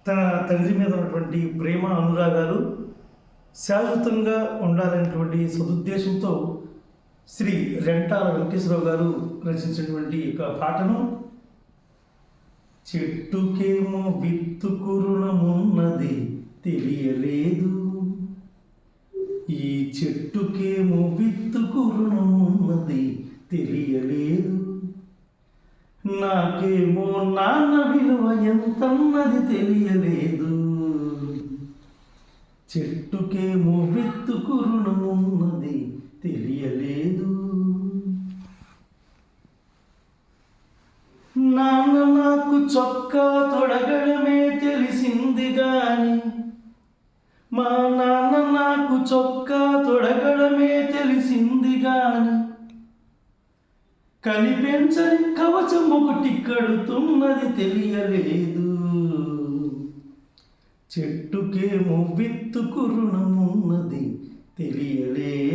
తన తండ్రి మీద ఉన్నటువంటి ప్రేమ అనురాగాలు శాశ్వతంగా ఉండాలనేటువంటి సదుద్దేశంతో శ్రీ రెంటాల వెంకటేశ్వరరావు గారు రచించినటువంటి యొక్క పాటను చెట్టుకేమో విత్తు కురుణమున్నది తెలియలేదు, ఈ చెట్టుకేమో విత్తు కురుణమున్నది తెలియలేదు, నాకేమో నాన్న విలువ ఎంతన్నది తెలియలేదు, చెట్టుకేమో విత్తు కురుణమున్నది తెలియలేదు. నాన్న నాకు చొక్కా తొడగడమే తెలిసింది గాని, మా నాన్న నాకు చొక్కా తొడగడమే తెలిసింది గాని, కనిపెంచని కవచం ఒకటి కడుతున్నది తెలియలేదు, చెట్టుకేమో విత్తు కురుణమున్నది తెలియలేదు.